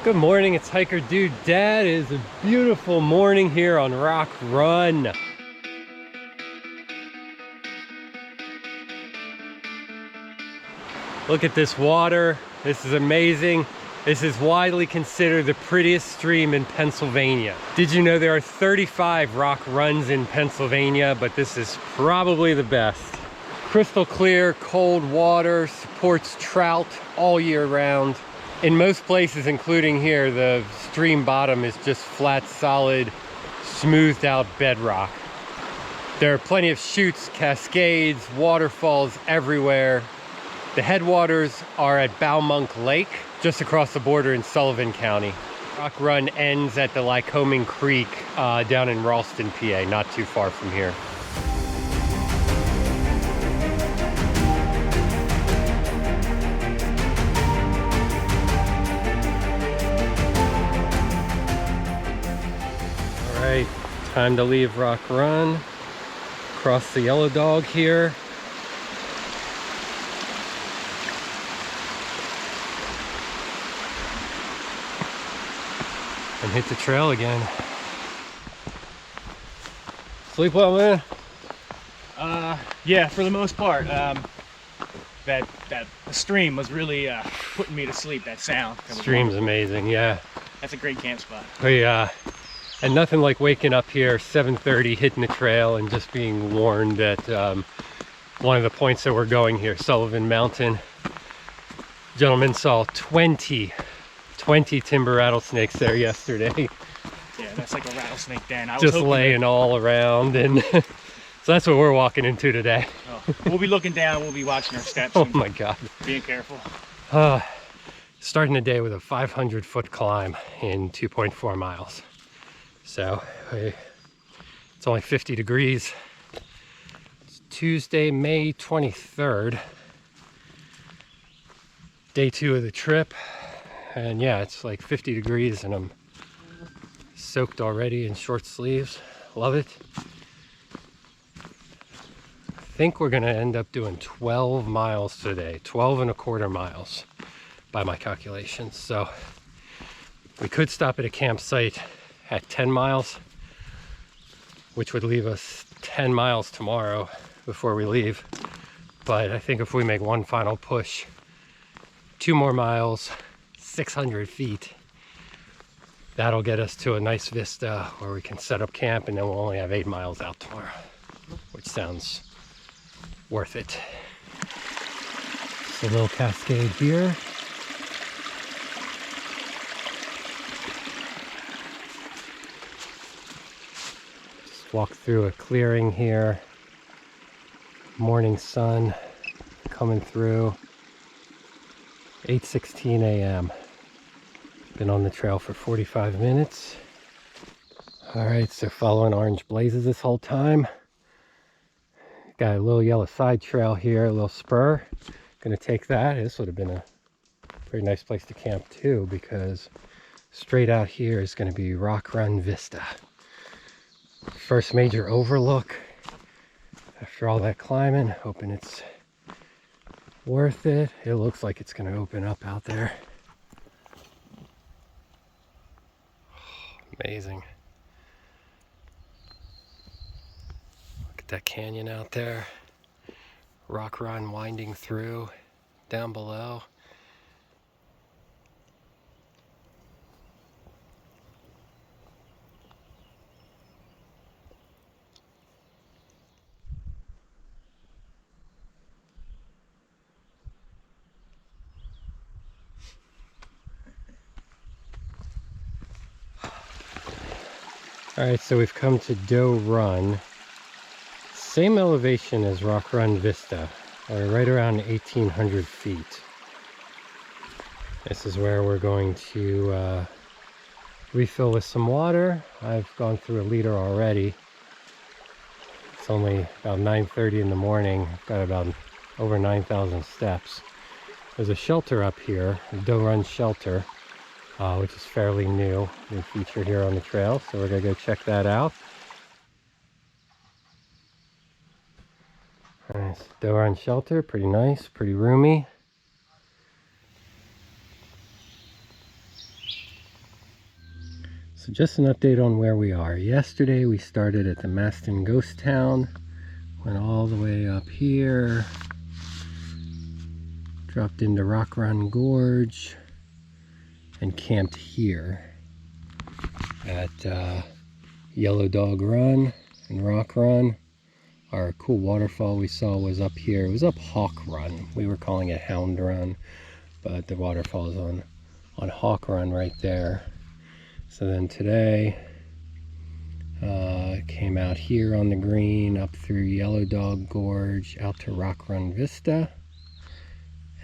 Good morning, it's Hiker Dude Dad. It is a beautiful morning here on Rock Run. Look at this water. This is amazing. This is widely considered the prettiest stream in Pennsylvania. Did you know there are 35 rock runs in Pennsylvania, but this is probably the best. Crystal clear, cold water, supports trout all year round. In most places, including here, the stream bottom is just flat, solid, smoothed out bedrock. There are plenty of chutes, cascades, waterfalls everywhere. The headwaters are at Bowmonk Lake, just across the border in Sullivan County. Rock Run ends at the Lycoming Creek down in Ralston, PA, not too far from here. All right, time to leave Rock Run. Cross the Yellow Dog here. And hit the trail again. Sleep well, man? Yeah, for the most part. That stream was really putting me to sleep, that sound. Stream's amazing, yeah. That's a great camp spot. And nothing like waking up here 7:30, hitting the trail and just being warned that one of the points that we're going here, Sullivan Mountain, gentleman saw 20 timber rattlesnakes there yesterday. Yeah, that's like a rattlesnake den. Just laying all around, and so that's what we're walking into today. Oh, we'll be looking down, we'll be watching our steps. Oh my God. Being careful. Starting the day with a 500-foot climb in 2.4 miles. So it's only 50 degrees. It's Tuesday, May 23rd. Day 2 of the trip. And yeah, it's like 50 degrees and I'm soaked already in short sleeves. Love it. I think we're gonna end up doing 12 miles today, 12.25 miles by my calculations. So we could stop at a campsite at 10 miles, which would leave us 10 miles tomorrow before we leave. But I think if we make one final push, 2 more miles, 600 feet, that'll get us to a nice vista where we can set up camp, and then we'll only have 8 miles out tomorrow, which sounds worth it. Just a little cascade here. Just walk through a clearing here. Morning sun coming through. 8:16 a.m. Been on the trail for 45 minutes. All right, so following orange blazes this whole time. Got a little yellow side trail here, a little spur. Gonna take that. This would have been a pretty nice place to camp too, because straight out here is gonna be Rock Run Vista. First major overlook after all that climbing. Hoping it's worth it. It looks like it's gonna open up out there. Amazing. Look at that canyon out there. Rock Run winding through down below. All right, so we've come to Doe Run. Same elevation as Rock Run Vista, or right around 1,800 feet. This is where we're going to refill with some water. I've gone through a liter already. It's only about 9:30 in the morning. I've got about over 9,000 steps. There's a shelter up here, a Doe Run shelter. Which is fairly new featured here on the trail, so we're gonna go check that out. All right, Doe Run shelter, pretty nice, pretty roomy. So just an update on where we are. Yesterday we started at the Maston Ghost Town, went all the way up here, dropped into Rock Run Gorge, and camped here at Yellow Dog Run and Rock Run. Our cool waterfall we saw was up here. It was up Hawk Run. We were calling it Hound Run, but the waterfall is on Hawk Run right there. So then today, came out here on the green, up through Yellow Dog Gorge, out to Rock Run Vista,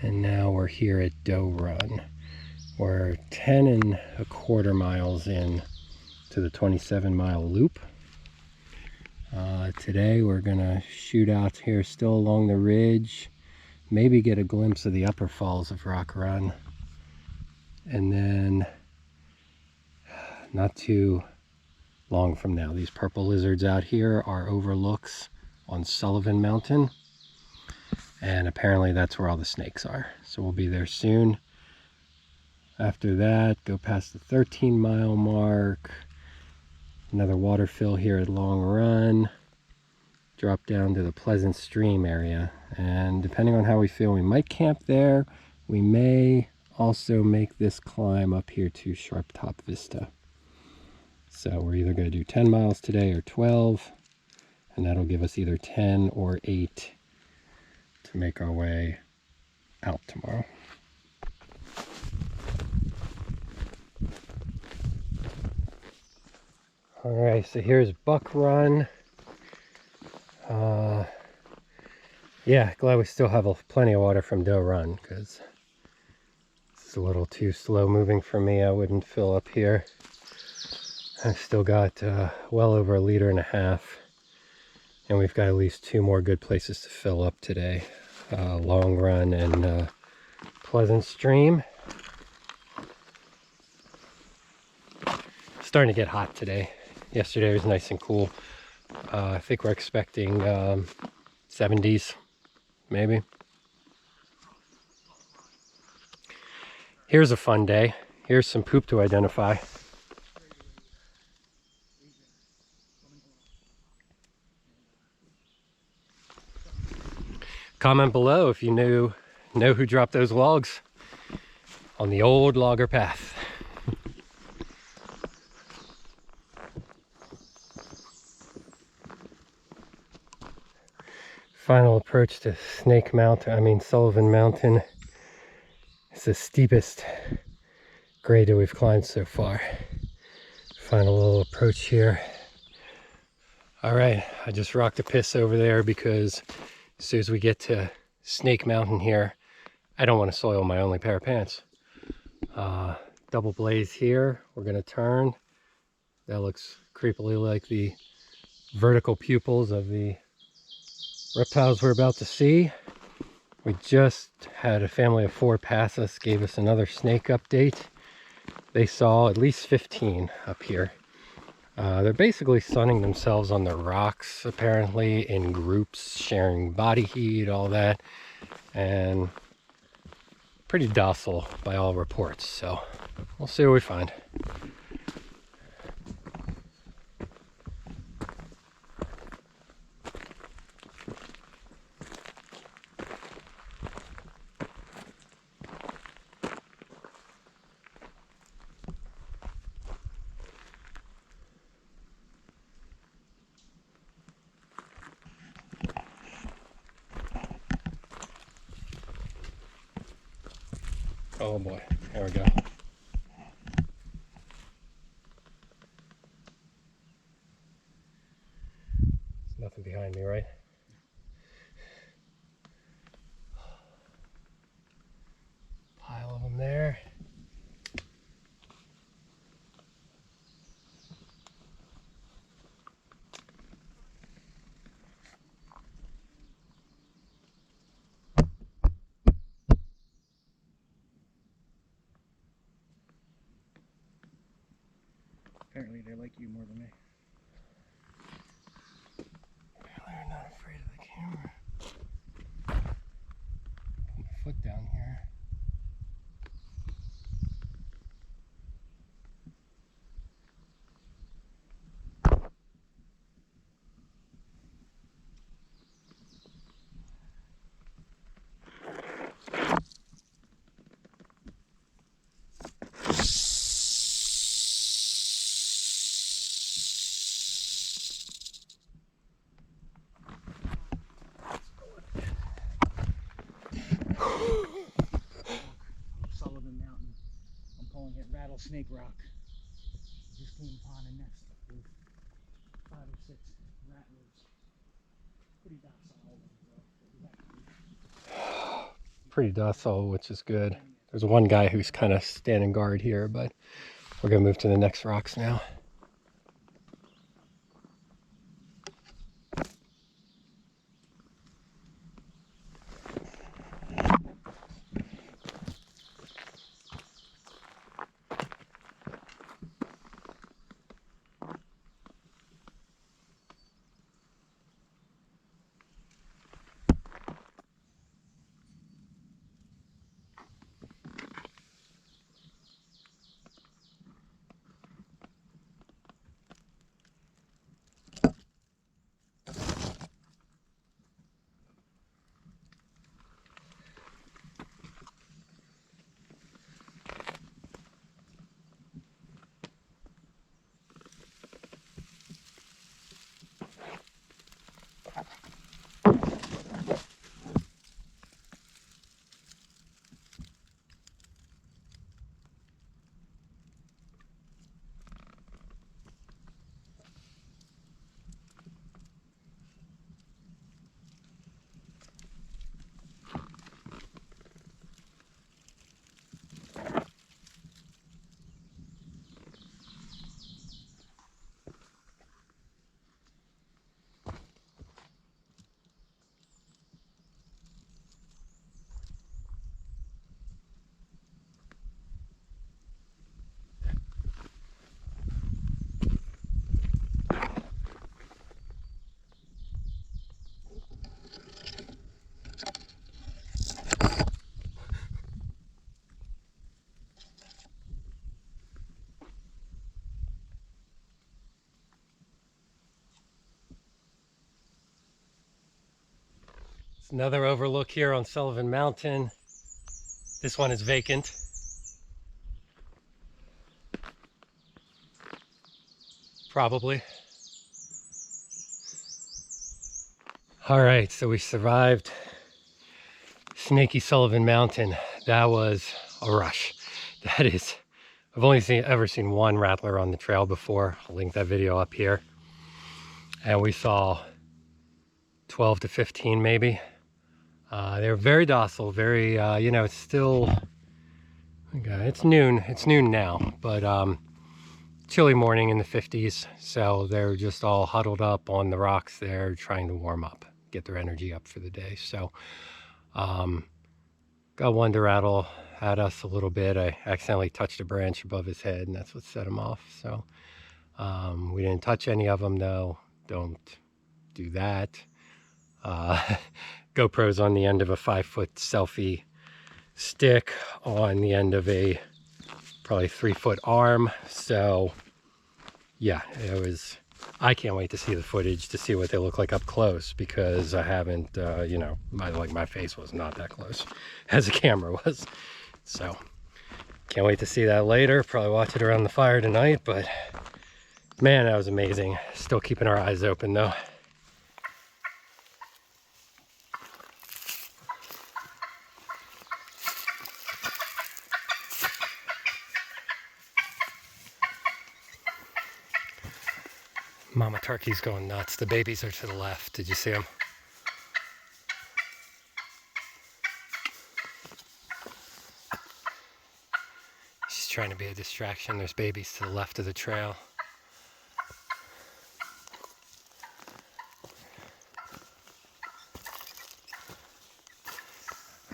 and now we're here at Doe Run. We're 10.25 miles in to the 27-mile loop. Today we're gonna shoot out here still along the ridge, maybe get a glimpse of the upper falls of Rock Run, and then not too long from now, these purple lizards out here are overlooks on Sullivan Mountain, and apparently that's where all the snakes are, so we'll be there soon. After that, go past the 13-mile mark, another water fill here at Long Run, drop down to the Pleasant Stream area, and depending on how we feel, we might camp there. We may also make this climb up here to Shrub Top Vista. So we're either going to do 10 miles today or 12, and that'll give us either 10 or 8 to make our way out tomorrow. Alright, so here's Buck Run. Yeah, glad we still have plenty of water from Doe Run, because it's a little too slow moving for me. I wouldn't fill up here. I've still got well over 1.5 liters, and we've got at least 2 more good places to fill up today. Long Run and Pleasant Stream. Starting to get hot today. Yesterday was nice and cool. I think we're expecting 70s, maybe. Here's a fun day. Here's some poop to identify. Comment below if you know who dropped those logs on the old logger path. Final approach to Sullivan Mountain. It's the steepest grade that we've climbed so far. Final little approach here. All right, I just rocked a piss over there because as soon as we get to Snake Mountain here, I don't want to soil my only pair of pants. Double blaze here. We're gonna turn. That looks creepily like the vertical pupils of the reptiles we're about to see. We just had a family of 4 pass us, gave us another snake update. They saw at least 15 up here. They're basically sunning themselves on the rocks, apparently in groups, sharing body heat, all that, and pretty docile by all reports. So we'll see what we find. Oh boy, there we go. There's nothing behind me, right? Pile of them there. Apparently they like you more than me. Apparently they're not afraid of the camera. Put my foot down here. rattlesnake rock. Just came upon a nest with 5 or 6 rattlers. Pretty docile though. Pretty docile, which is good. There's one guy who's kind of standing guard here, but we're gonna move to the next rocks now. Another overlook here on Sullivan Mountain. This one is vacant. Probably. All right, so we survived Snaky Sullivan Mountain. That was a rush. That is, I've only ever seen one rattler on the trail before. I'll link that video up here. And we saw 12 to 15 maybe. They're very docile, very, you know, it's still, okay, it's noon now, but chilly morning in the 50s. So they're just all huddled up on the rocks there trying to warm up, get their energy up for the day. So got one to rattle at us a little bit. I accidentally touched a branch above his head and that's what set him off. So we didn't touch any of them though. Don't do that. GoPro's on the end of a 5-foot selfie stick on the end of a probably 3-foot arm. So yeah, it was, I can't wait to see the footage to see what they look like up close, because I haven't, you know, my face was not that close as the camera was. So can't wait to see that later. Probably watch it around the fire tonight, but man, that was amazing. Still keeping our eyes open though. Mama turkey's going nuts. The babies are to the left. Did you see them? She's trying to be a distraction. There's babies to the left of the trail.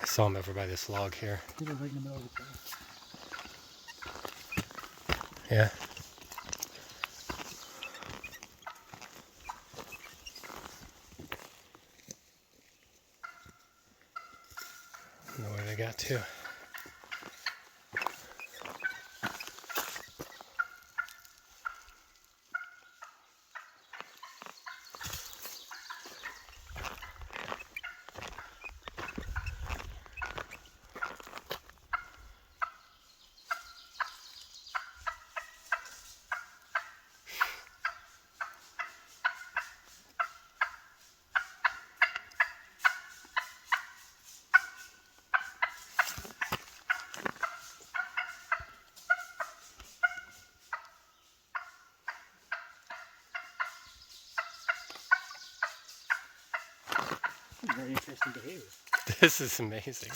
I saw them over by this log here. Right in the middle of the trail. Yeah. I don't know where they got to. Very interesting behavior. This is amazing.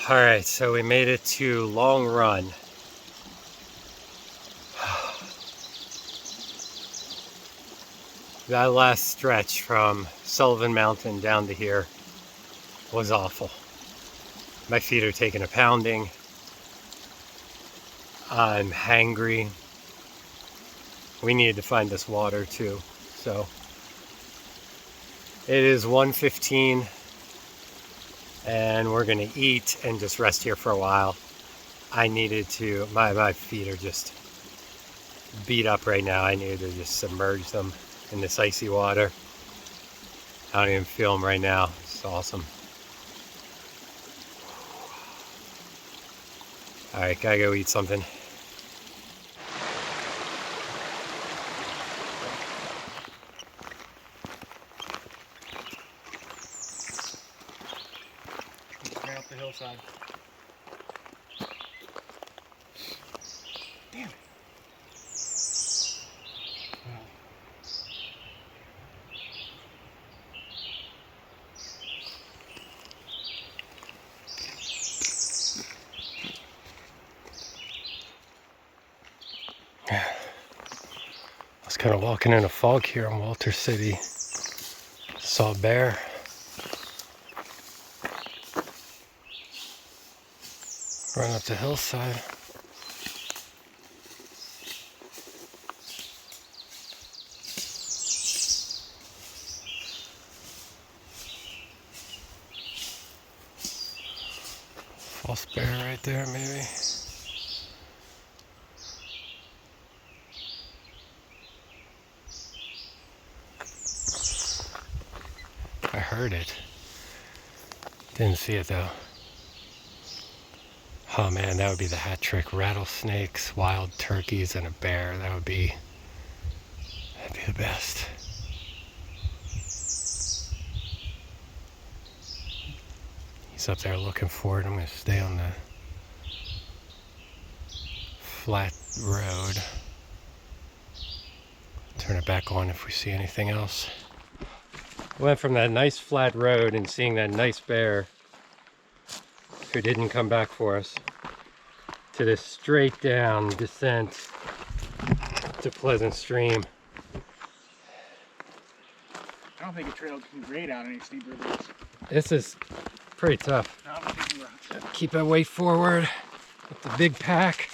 All right, so we made it to Long Run. That last stretch from Sullivan Mountain down to here was awful. My feet are taking a pounding. I'm hangry. We needed to find this water too. So it is 1:15 and we're gonna eat and just rest here for a while. I needed to, my feet are just beat up right now. I needed to just submerge them in this icy water. I don't even feel them right now. It's awesome. All right, gotta go eat something. Right up the hillside. Damn it. I was kind of walking in a fog here in Walter City. Saw a bear. Run up the hillside. False bear right there, maybe. I heard it. Didn't see it though. Oh man, that would be the hat trick. Rattlesnakes, wild turkeys, and a bear. That'd be the best. He's up there looking for it. I'm gonna stay on the flat road. Turn it back on if we see anything else. Went from that nice flat road and seeing that nice bear who didn't come back for us to this straight down descent to Pleasant Stream. I don't think a trail can grade out any steeper than this. This is pretty tough. No, I don't think we're... Keep our weight forward with the big pack.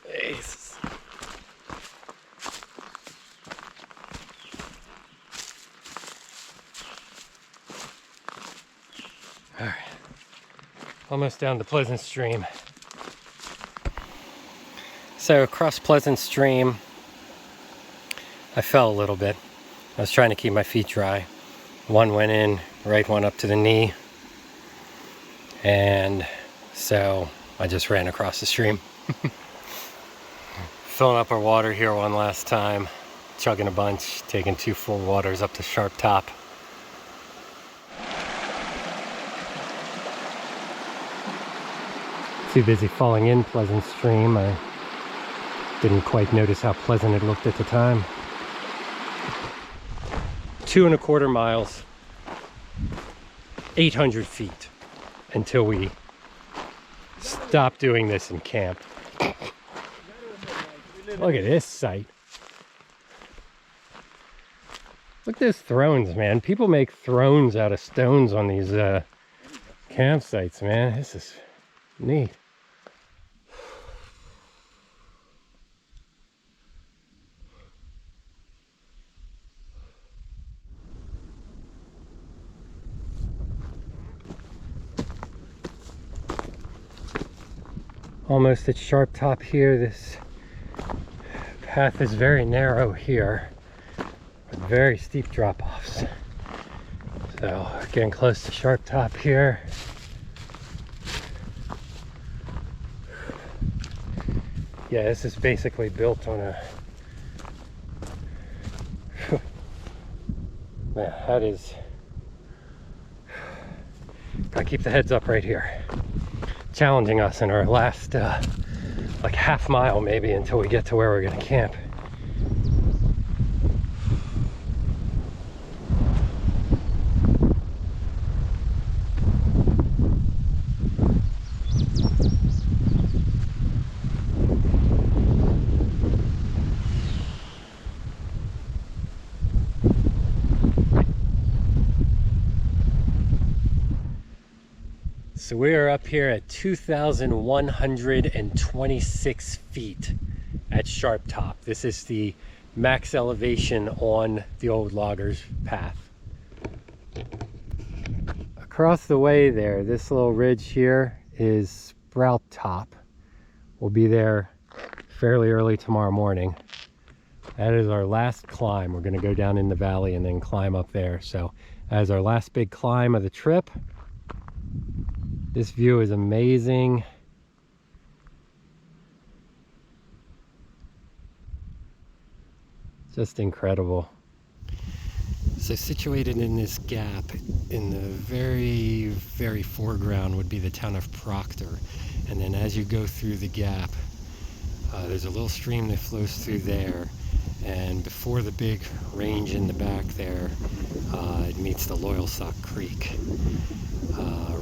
Jesus. All right, almost down to Pleasant Stream. So across Pleasant Stream, I fell a little bit. I was trying to keep my feet dry. One went in, right one up to the knee. And so I just ran across the stream. Filling up our water here one last time. Chugging a bunch, taking 2 full waters up to Sharp Top. Too busy falling in Pleasant Stream. I didn't quite notice how pleasant it looked at the time. 2.25 miles, 800 feet until we stop doing this in camp. Look at this sight. Look at those thrones, man. People make thrones out of stones on these campsites, man. This is neat. Almost at Sharp Top here. This path is very narrow here with very steep drop-offs. So getting close to Sharp Top here. Yeah, this is basically built on a... Man, that is Gotta keep the heads up right here. Challenging us in our last like half mile maybe until we get to where we're gonna camp. So we are up here at 2,126 feet at Sharp Top. This is the max elevation on the old loggers path. Across the way there, this little ridge here is Sprout Top. We'll be there fairly early tomorrow morning. That is our last climb. We're going to go down in the valley and then climb up there. So that is our last big climb of the trip. This view is amazing. Just incredible. So situated in this gap, in the very, very foreground would be the town of Proctor. And then as you go through the gap, there's a little stream that flows through there. And before the big range in the back there, it meets the Loyalsock Creek.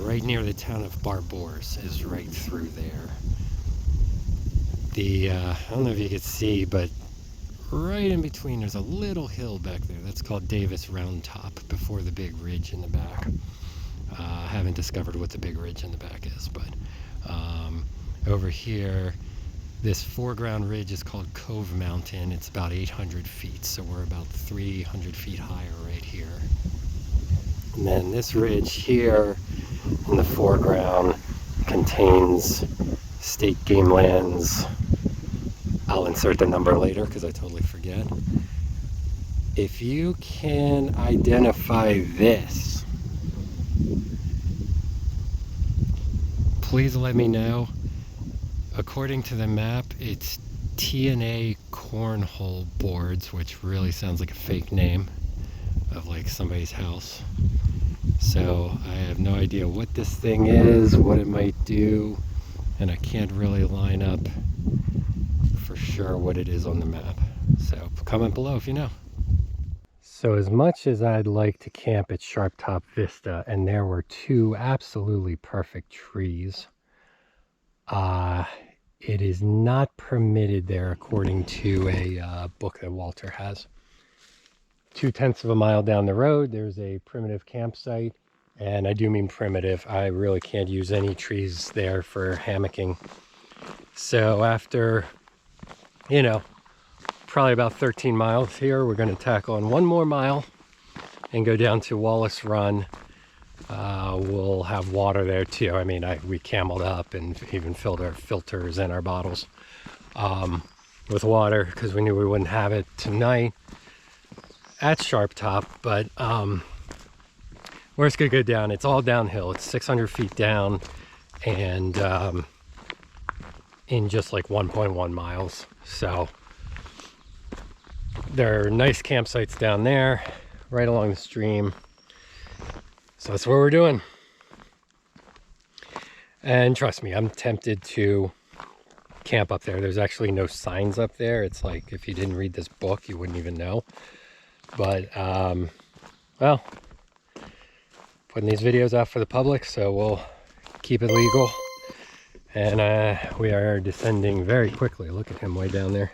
Right near the town of Barbours is right through there. I don't know if you could see, but right in between there's a little hill back there. That's called Davis Round Top before the big ridge in the back. I haven't discovered what the big ridge in the back is, but over here, this foreground ridge is called Cove Mountain. It's about 800 feet, so we're about 300 feet higher right here. And then this ridge here in the foreground contains state game lands. I'll insert the number later because I totally forget. If you can identify this, please let me know. According to the map, it's TNA cornhole boards, which really sounds like a fake name of like somebody's house. So I have no idea what this thing is, what it might do, and I can't really line up for sure what it is on the map. So comment below if you know. So as much as I'd like to camp at Sharp Top Vista, and there were two absolutely perfect trees, it is not permitted there according to a book that Walter has. 2/10 of a mile down the road, there's a primitive campsite, and I do mean primitive. I really can't use any trees there for hammocking. So after, you know, probably about 13 miles here, we're going to tack on one more mile and go down to Wallis Run. We'll have water there too. I mean, we cameled up and even filled our filters and our bottles with water because we knew we wouldn't have it tonight at Sharp Top, but we're just gonna go down. It's all downhill. It's 600 feet down, and in just like 1.1 miles. So there are nice campsites down there, right along the stream. So that's what we're doing. And trust me, I'm tempted to camp up there. There's actually no signs up there. It's like if you didn't read this book, you wouldn't even know. But, well, putting these videos out for the public, so we'll keep it legal. And we are descending very quickly. Look at him way down there.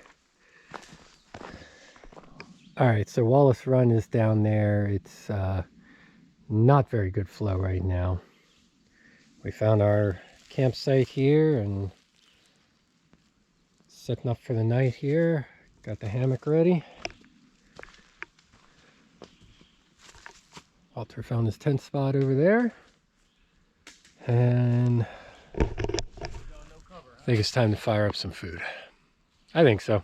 All right, so Wallis Run is down there. It's not very good flow right now. We found our campsite here and setting up for the night here. Got the hammock ready. Walter found his tent spot over there, and I think it's time to fire up some food. I think so.